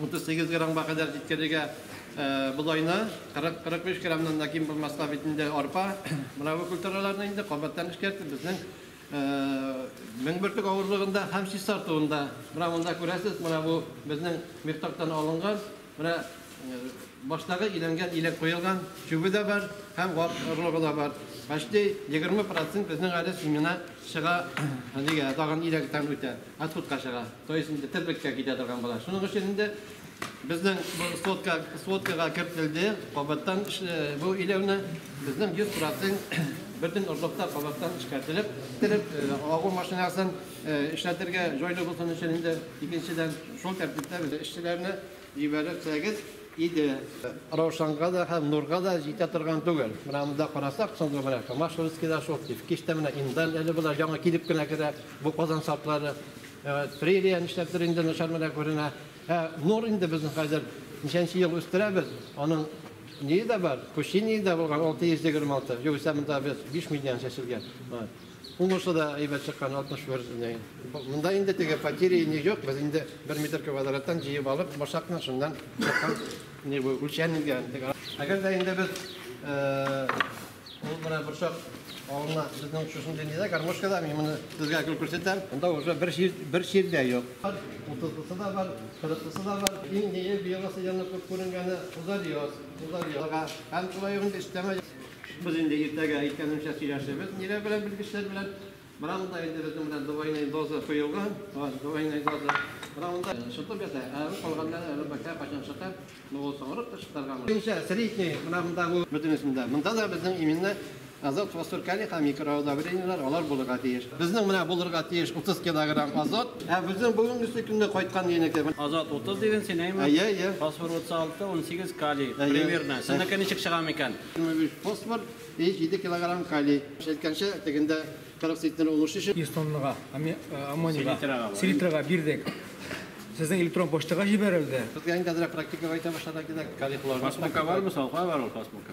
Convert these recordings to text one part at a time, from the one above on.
38 gramga kadar жеткенге бұл айна 40-45 граммнан да кем болмасқа бетінде арпа. Мына бұл культураларына енді қабаттан ішкерді біздің Мен бүртік ауырлығында хамсис сартуында. Мына мұнда көресіз, мына бұл біздің мектаптан алынған, мына баштағы иленген, илек қойылған жүбі де бар, һәм ғарлығы да бар. Почти 20% біздің әлі семена шыға, даған илектен өте, атқұтқа шыға. То есть, тірбікке кете тұрған бола. Шының үшенінде біздің сводкаға кіртілді, қабаттан бұл илеуіне біздің 100% бірдің ұрлықта қабаттан ішкәртіліп, ағу машинасын ішләтірге жойлы болсын үшенінде екіншіден шол тәртіпті ішчілеріне ебәрі сәгіз иді. Раушанға да, һәм нұрға да жете тұрған түгел. Мұнамызда қарасақ, сонда бірақ, Машурскида шоқ дейіп, кешті мұна индан әлі бұла жаңа келіп кіна кірі, бұл қазан сартлары, прериян ішләптір инді нұшармына көріне. Нұр инді біздің қазір нешенші ел өстірәбіз, оның неyi de var? Kuşini de var. 626. Yoksa bunda 5 milyon şaşırgan. Onursa da evet çıkan 60 var. Bunda indi tege patiri ne yok. Biz indi 1 metre kvadrattan cihip alıp başakla şundan çıkan ne bu ölçenilgen. Agar da indi biz buna başak Ağına sizden şuşun deneyde karmoşkada mı sizge akıl ko'rsatam. Unda o'sha bir şerde yok. 30'lısı da var, 40'lısı da var. Neye biyogası yanına ko'ringani uzarıyor. Hem şulayığında isteme. Biz indi ertaga aytganimcha сөйләшәбез. Nere bilan bilgichlar bilan Buramda endi bizim bilan dovoyniy doza qo'yilgan. Dovoyniy doza. Buramda shutib yata. Qolganlar albatta qachon chiqib, bo'lsa urib chiqargan. O'sha sirikni buramda bu mutunismda. Bunda da bizning iminni azot, fosfor, kaliy ham mikroudobreniylar olar bo'lirga tegish. Bizning mana bo'lirga tegish 30 kilogram azot. Bizning bugungi kunda qaytgan deynekda azot 30 degan sen aytma. Fosfor 36, 18 kaliy. Примерно. Sizniki necha chiqqan ekan? 23 fosfor, 7 kilogram kaliy. Aytgancha deganda peroksiddin oluşuşı 100 tonnaga ammoniyaga, селитрага бирдек. Sizin elektron pochtaga jiberildi. Bizga endi praktikaga ayta boshladik kaliy qilamiz. Pasmoka bormi? Sovg'a var ol pasmoka.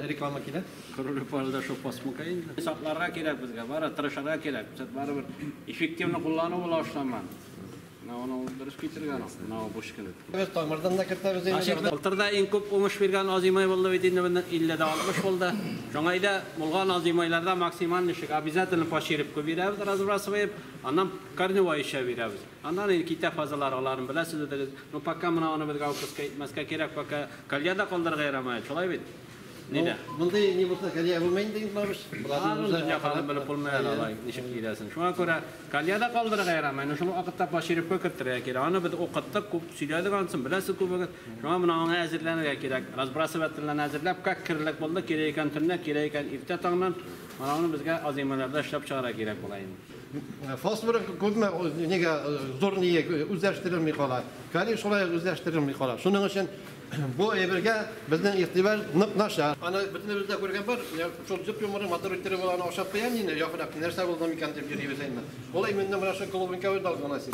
Reklama kerak. Kurulipajda shu pasmoka endi. Hisoblarga kerak bizga, bari tirishlarga kerak. Biz baribir effektivni qo'llanib olishdan. Onu dürüst getirgan. Mana bu şekilde. Evet, tamirdan da kirtamiz endi. Былтырда eң көп уңыш берген азимай болды бит инде 50-дә 60 болды. Жаңа айда булган азимайларда максималь нишек обязательно поширипка бирәбез, разбрасываем, аннан корневой ишә бирәбез. Аннан китап фазалар аларын беләсез дә. Ну пока менә аны безгә алып мәскә кирәк, пока кальяда калдырга ярамай. Шулай бит. Nida? Bunday ne bo'lsa kaliya bo'lmaydi deymiz. Bularni hali bilib bo'lmaydi alay, nishib kelasin. Shunga ko'ra kaliyada qoldirga yaramaydi. Shuni vaqtda pashirib ko'kirtirga kerak. Uni biz o'qitdik, ko'p suyadigansin, bilasiz ko'p. Shunga buni hozirlanishga kerak. Razbrasavatlani hozirlab, kirlik bo'ldi, kerak ekan tunni, kerak ekan erta tongdan mana uni bizga azimalarda ishlab chiqarish kerak bo'ladi. Fosfor ko'pma nega zo'r niye o'zlashtirilmay qoladi. Kaliy shulay o'zlashtirilmay qoladi. Shuning uchun bu eberga bizning e'tibor naqnashar. Ana bitimizda ko'rgan bir, shu jip yumri motor o'ttirib bo'lani oshab qo'ygan endi, yo'qlar narsa bo'lgan ekan deb yuribmiz endi. Olay mendan mana shu klubinga o'tolgan asib.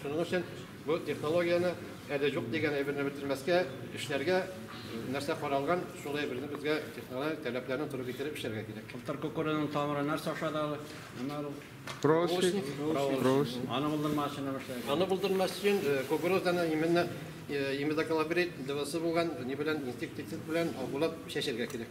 Shuning uchun bu texnologiyani hali yo'q degan eberni bitirmasga, ishlarga narsa qaralgan, shulay birni bizga texnologiya talablarini turib keltirib ishlarga kerak. Былтыр ko'koraning tomiri narsa oshadi. Proshnik. Ana buldur машина башлайды. Аны булдырмас өчен кукурузаны именно имидокалабрит дәвасы булган не белән инсектицид белән агулап шәшәргә кирәк.